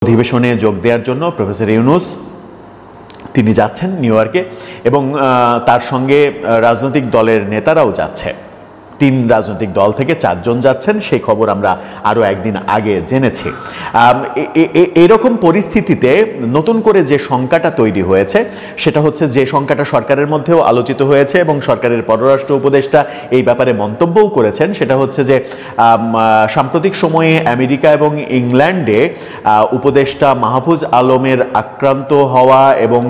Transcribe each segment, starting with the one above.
অধিবেশনে যোগ দেওয়ার জন্য প্রফেসর ইউনূস তিনি যাচ্ছেন নিউ ইয়র্কে এবং তার সঙ্গে রাজনৈতিক দলের নেতারাও যাচ্ছে। 3 রাজনৈতিক দল থেকে 4 জন যাচ্ছেন, সেই খবর আমরা আরও একদিন আগে জেনেছি। এরকম পরিস্থিতিতে নতুন করে যে শঙ্কাটা তৈরি হয়েছে সেটা হচ্ছে যে শঙ্কাটা সরকারের মধ্যেও আলোচিত হয়েছে এবং সরকারের পররাষ্ট্র উপদেষ্টা এই ব্যাপারে মন্তব্যও করেছেন, সেটা হচ্ছে যে সাম্প্রতিক সময়ে আমেরিকা এবং ইংল্যান্ডে উপদেষ্টা মাহফুজ আলমের আক্রান্ত হওয়া এবং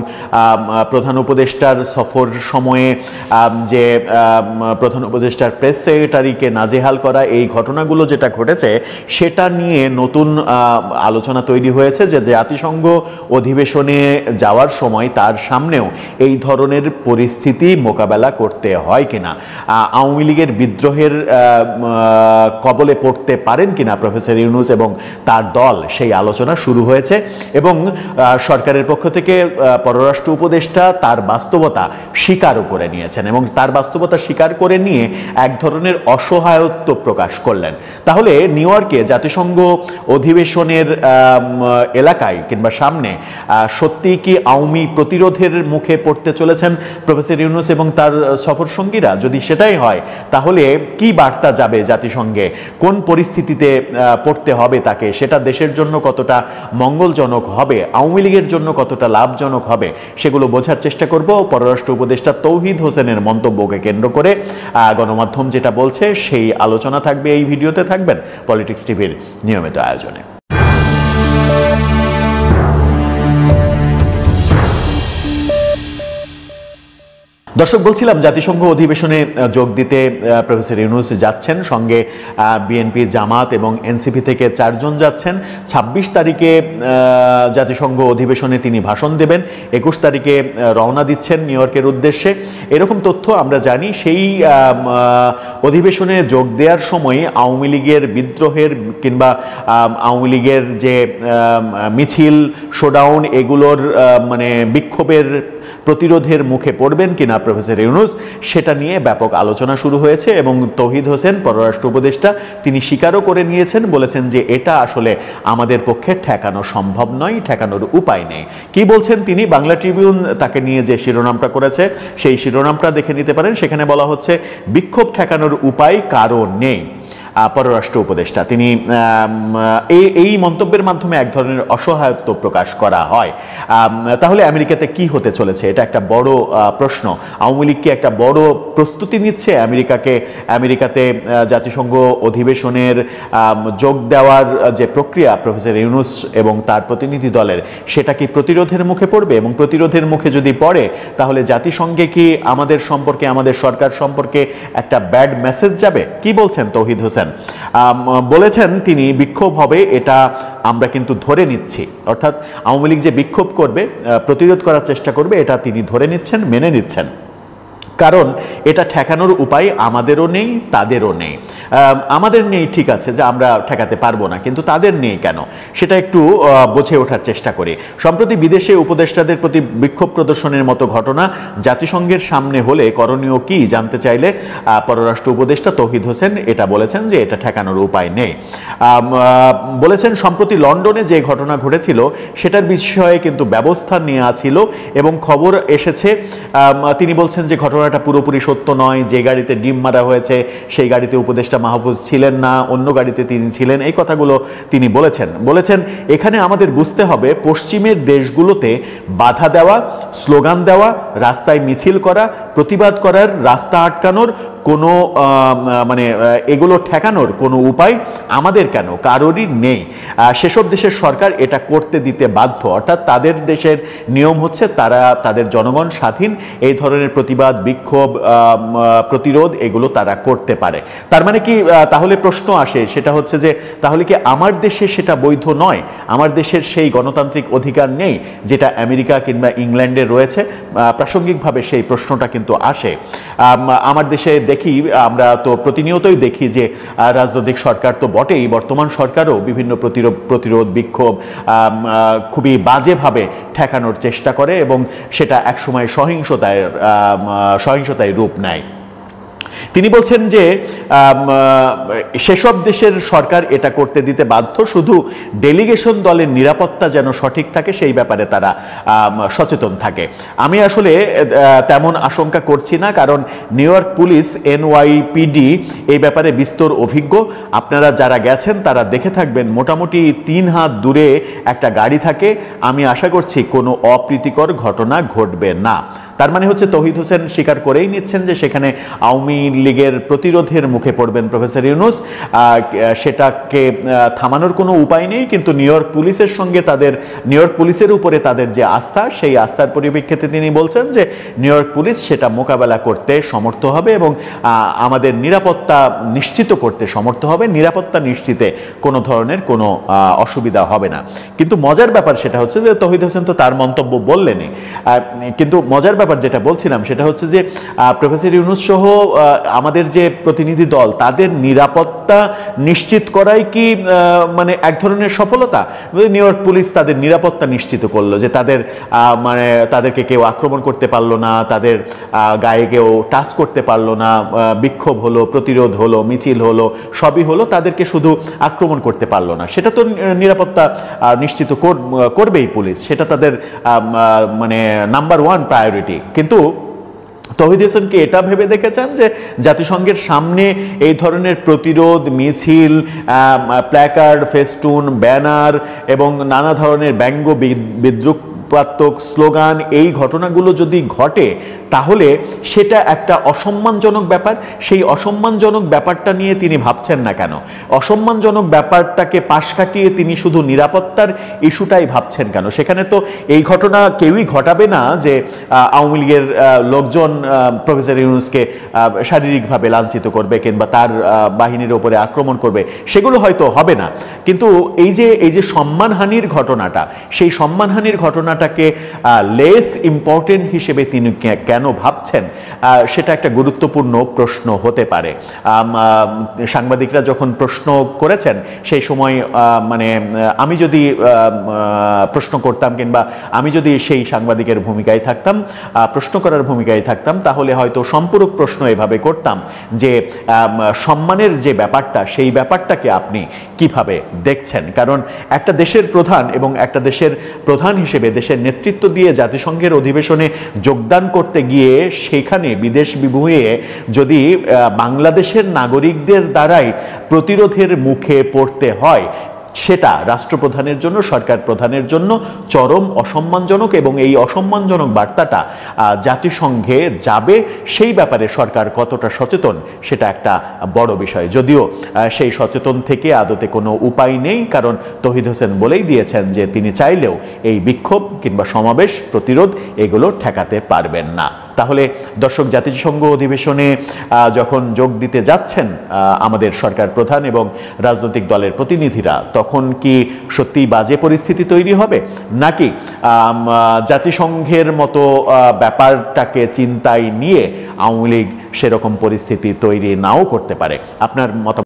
প্রধান উপদেষ্টার সফর সময়ে যে প্রধান উপদেষ্টার প্রেস সেক্রেটারিকে নাজেহাল করা, এই ঘটনাগুলো যেটা ঘটেছে সেটা নিয়ে নতুন আলোচনা তৈরি হয়েছে যে জাতিসংঘ অধিবেশনে যাওয়ার সময় তার সামনেও এই ধরনের পরিস্থিতি মোকাবেলা করতে হয় কিনা, আওয়ামী লীগের বিদ্রোহের কবলে পড়তে পারেন কিনা প্রফেসর ইউনূস এবং তার দল, সেই আলোচনা শুরু হয়েছে এবং সরকারের পক্ষ থেকে পররাষ্ট্র উপদেষ্টা তার বাস্তবতা স্বীকারও করে নিয়েছেন এবং তার বাস্তবতা স্বীকার করে নিয়ে এক ধরনের অসহায়ত্ব প্রকাশ করলেন। তাহলে নিউ ইয়র্কে জাতিসংঘ অধিবেশনের এলাকায় কিংবা সামনে সত্যি কি আওয়ামী প্রতিরোধের মুখে পড়তে চলেছেন প্রফেসর ইউনূস এবং তার সফর সঙ্গীরা? যদি সেটাই হয় তাহলে কি বার্তা যাবে জাতিসংঘে, কোন পরিস্থিতিতে পড়তে হবে তাকে, সেটা দেশের জন্য কতটা মঙ্গলজনক হবে, আওয়ামী লীগের জন্য কতটা লাভজনক হবে, সেগুলো বোঝার চেষ্টা করব। পররাষ্ট্র উপদেষ্টা তৌহিদ হোসেনের মন্তব্যকে কেন্দ্র করে গণমাধ্যম যেটা বলছে সেই আলোচনা থাকবে এই ভিডিওতে, থাকবেন পলিটিক্স টিভির নিয়মিত আয়োজনে। দর্শক, বলছিলাম জাতিসংঘ অধিবেশনে যোগ দিতে প্রফেসর ইউনূস যাচ্ছেন, সঙ্গে বিএনপি, জামাত এবং এনসিপি থেকে 4 জন যাচ্ছেন। 26 তারিখে জাতিসংঘ অধিবেশনে তিনি ভাষণ দেবেন, 21 তারিখে রওনা দিচ্ছেন নিউ ইয়র্কের উদ্দেশ্যে, এরকম তথ্য আমরা জানি। সেই অধিবেশনে যোগ দেওয়ার সময় আওয়ামী লীগের বিদ্রোহের কিংবা আওয়ামী লীগের যে মিছিল, শোডাউন, এগুলোর মানে বিক্ষোভের প্রতিরোধের মুখে পড়বেন কিনা প্রফেসর ইউনূস, সেটা নিয়ে ব্যাপক আলোচনা শুরু হয়েছে এবং তৌহিদ হোসেন পররাষ্ট্র উপদেষ্টা তিনি স্বীকারও করে নিয়েছেন, বলেছেন যে এটা আসলে আমাদের পক্ষে ঠেকানো সম্ভব নয়, ঠেকানোর উপায় নেই। কি বলছেন তিনি? বাংলা ট্রিবিউন তাকে নিয়ে যে শিরোনামটা করেছে সেই শিরোনামটা দেখে নিতে পারেন। সেখানে বলা হচ্ছে বিক্ষোভ ঠেকানোর উপায় কারো নেই। পররাষ্ট্র উপদেষ্টা তিনি এই মন্তব্যের মাধ্যমে এক ধরনের অসহায়ত্ব প্রকাশ করা হয়। তাহলে আমেরিকাতে কি হতে চলেছে, এটা একটা বড় প্রশ্ন। আওয়ামী লীগ কি একটা বড় প্রস্তুতি নিচ্ছে আমেরিকাতে জাতিসংঘ অধিবেশনের যোগ দেওয়ার যে প্রক্রিয়া প্রফেসর ইউনূস এবং তার প্রতিনিধি দলের, সেটা কি প্রতিরোধের মুখে পড়বে? এবং প্রতিরোধের মুখে যদি পড়ে তাহলে জাতিসংঘে কি আমাদের সম্পর্কে, আমাদের সরকার সম্পর্কে একটা ব্যাড মেসেজ যাবে? কি বলছেন তৌহিদ হোসেন? বলেছেন তিনি বিক্ষোভ হবে এটা আমরা কিন্তু ধরে নিচ্ছি, অর্থাৎ আওয়ামী লীগ যে বিক্ষোভ করবে, প্রতিরোধ করার চেষ্টা করবে, এটা তিনি ধরে নিচ্ছেন, মেনে নিচ্ছেন, কারণ এটা ঠেকানোর উপায় আমাদেরও নেই, তাদেরও নেই। আমাদের নেই ঠিক আছে, যে আমরা ঠেকাতে পারবো না, কিন্তু তাদের নেই কেন সেটা একটু বুঝে ওঠার চেষ্টা করি। সম্প্রতি বিদেশে উপদেষ্টাদের প্রতি বিক্ষোভ প্রদর্শনের মতো ঘটনা জাতিসংঘের সামনে হলে করণীয় কি জানতে চাইলে পররাষ্ট্র উপদেষ্টা তৌহিদ হোসেন এটা বলেছেন যে এটা ঠেকানোর উপায় নেই। বলেছেন সম্প্রতি লন্ডনে যে ঘটনা ঘটেছিল সেটার বিষয়ে কিন্তু ব্যবস্থা নেওয়া ছিল এবং খবর এসেছে। তিনি বলছেন যে ঘটনাটা পুরোপুরি সত্য নয়, যে গাড়িতে ডিম মারা হয়েছে সেই গাড়িতে উপদেষ্টা মাহফুজ ছিলেন না, অন্য গাড়িতে তিনি ছিলেন, এই কথাগুলো তিনি বলেছেন এখানে আমাদের বুঝতে হবে পশ্চিমের দেশগুলোতে বাধা দেওয়া, স্লোগান দেওয়া, রাস্তায় মিছিল করা, প্রতিবাদ করার, রাস্তা আটকানোর কোনো মানে এগুলো ঠেকানোর কোনো উপায় আমাদের কেন, কারোরই নেই। সেসব দেশের সরকার এটা করতে দিতে বাধ্য, অর্থাৎ তাদের দেশের নিয়ম হচ্ছে তারা, তাদের জনগণ স্বাধীন, এই ধরনের প্রতিবাদ, বিক্ষোভ, প্রতিরোধ এগুলো তারা করতে পারে। তার মানে কি, তাহলে প্রশ্ন আসে সেটা হচ্ছে যে তাহলে কি আমার দেশে সেটা বৈধ নয়, আমার দেশের সেই গণতান্ত্রিক অধিকার নেই যেটা আমেরিকা কিংবা ইংল্যান্ডে রয়েছে? প্রাসঙ্গিকভাবে সেই প্রশ্নটা কিন্তু আসে। আমার দেশে দেখি, আমরা তো প্রতিনিয়তই দেখি যে রাজনৈতিক সরকার তো বটেই, বর্তমান সরকারও বিভিন্ন প্রতিরোধ, বিক্ষোভ খুবই বাজেভাবে ঠেকানোর চেষ্টা করে এবং সেটা একসময় সহিংসতায় রূপ নেয়। তিনি বলছেন যে সেসব দেশের সরকার এটা করতে দিতে বাধ্য, শুধু ডেলিগেশন দলের নিরাপত্তা যেন সঠিক থাকে সেই ব্যাপারে তারা সচেতন থাকে। আমি আসলে তেমন আশঙ্কা করছি না, কারণ নিউ ইয়র্ক পুলিশ NYPD এই ব্যাপারে বিস্তর অভিজ্ঞ। আপনারা যারা গেছেন তারা দেখে থাকবেন মোটামুটি 3 হাত দূরে একটা গাড়ি থাকে। আমি আশা করছি কোনো অপ্রীতিকর ঘটনা ঘটবে না। তার মানে হচ্ছে তৌহিদ হোসেন স্বীকার করেই নিচ্ছেন যে সেখানে আওয়ামী লীগের প্রতিরোধের মুখে পড়বেন প্রফেসর ইউনূস, সেটাকে থামানোর কোনো উপায় নেই। কিন্তু নিউ ইয়র্ক পুলিশের উপরে তাদের যে আস্থা, সেই আস্থার পরিপ্রেক্ষিতে তিনি বলছেন যে নিউ ইয়র্ক পুলিশ সেটা মোকাবেলা করতে সমর্থ হবে এবং আমাদের নিরাপত্তা নিশ্চিত করতে সমর্থ হবে। নিরাপত্তা নিশ্চিতে কোনো ধরনের কোনো অসুবিধা হবে না। কিন্তু মজার ব্যাপার সেটা হচ্ছে যে তৌহিদ হোসেন তো তার মন্তব্য বললেনই, কিন্তু মজার ব্যাপার যেটা বলছিলাম সেটা হচ্ছে যে প্রফেসর ইউনূস সহ আমাদের যে প্রতিনিধি দল, তাদের নিরাপত্তা নিশ্চিত করাই কি মানে এক ধরনের সফলতা? নিউ ইয়র্ক পুলিশ তাদের নিরাপত্তা নিশ্চিত করলো যে তাদেরকে কেউ আক্রমণ করতে পারলো না, তাদের গায়ে কেউ টাচ করতে পারলো না, বিক্ষোভ হলো, প্রতিরোধ হলো, মিছিল হলো, সবই হলো, তাদেরকে শুধু আক্রমণ করতে পারলো না। সেটা তো নিরাপত্তা নিশ্চিত করবেই পুলিশ, সেটা তাদের মানে নাম্বার 1 প্রায়োরিটি। কিন্তু তৌহিদ হোসেন কি এটা ভেবে দেখেছেন যে জাতিসংঘের সামনে এই ধরনের প্রতিরোধ মিছিল, প্ল্যাকার্ড, ফেস্টুন, ব্যানার এবং নানা ধরনের ব্যঙ্গ বিদ্রুপাত্মক স্লোগান, এই ঘটনাগুলো যদি ঘটে তাহলে সেটা একটা অসম্মানজনক ব্যাপার। সেই অসম্মানজনক ব্যাপারটা নিয়ে তিনি ভাবছেন না কেন? অসম্মানজনক ব্যাপারটাকে পাশ কাটিয়ে তিনি শুধু নিরাপত্তার ইস্যুটাই ভাবছেন কেন? সেখানে তো এই ঘটনা কেউই ঘটাবে না যে আওয়ামী লীগের লোকজন প্রফেসর ইউনূসকে শারীরিকভাবে লাঞ্ছিত করবে কিংবা তার বাহিনীর ওপরে আক্রমণ করবে, সেগুলো হয়তো হবে না। কিন্তু এই যে সম্মানহানির ঘটনাটা, সেই সম্মানহানির ঘটনাটাকে লেস ইম্পর্টেন্ট হিসেবে তিনি কেন ভাবছেন, সেটা একটা গুরুত্বপূর্ণ প্রশ্ন হতে পারে। সাংবাদিকরা যখন প্রশ্ন করেছেন সেই সময় মানে আমি যদি প্রশ্ন করতাম কিংবা আমি যদি সেই সাংবাদিকের ভূমিকায় থাকতাম, প্রশ্ন করার ভূমিকায় থাকতাম, তাহলে হয়তো সম্পূরক প্রশ্ন এভাবে করতাম যে সম্মানের যে ব্যাপারটা, সেই ব্যাপারটাকে আপনি কিভাবে দেখছেন? কারণ একটা দেশের প্রধান এবং একটা দেশের প্রধান হিসেবে দেশের নেতৃত্ব দিয়ে জাতিসংঘের অধিবেশনে যোগদান করতে গিয়ে সেখানে বিদেশ বিভুঁয়ে যদি বাংলাদেশের নাগরিকদের দ্বারাই প্রতিরোধের মুখে পড়তে হয়, সেটা রাষ্ট্রপ্রধানের জন্য, সরকার প্রধানের জন্য চরম অসম্মানজনক। এবং এই অসম্মানজনক বার্তাটা জাতিসংঘে যাবে, সেই ব্যাপারে সরকার কতটা সচেতন সেটা একটা বড় বিষয়। যদিও সেই সচেতন থেকে আদতে কোনো উপায় নেই, কারণ তৌহিদ হোসেন বলেই দিয়েছেন যে তিনি চাইলেও এই বিক্ষোভ কিংবা সমাবেশ, প্রতিরোধ এগুলো ঠেকাতে পারবেন না। তাহলে দর্শক, জাতিসংঘ অধিবেশনে যখন যোগ দিতে যাচ্ছেন আমাদের সরকার প্রধান এবং রাজনৈতিক দলের প্রতিনিধিরা, তখন কি সত্যি বাজে পরিস্থিতি তৈরি হবে, নাকি জাতিসংঘের মতো ব্যাপারটাকে চিন্তায় নিয়ে আওয়ামী লীগ সেরকম পরিস্থিতি তৈরি নাও করতে পারে? আপনার মতামত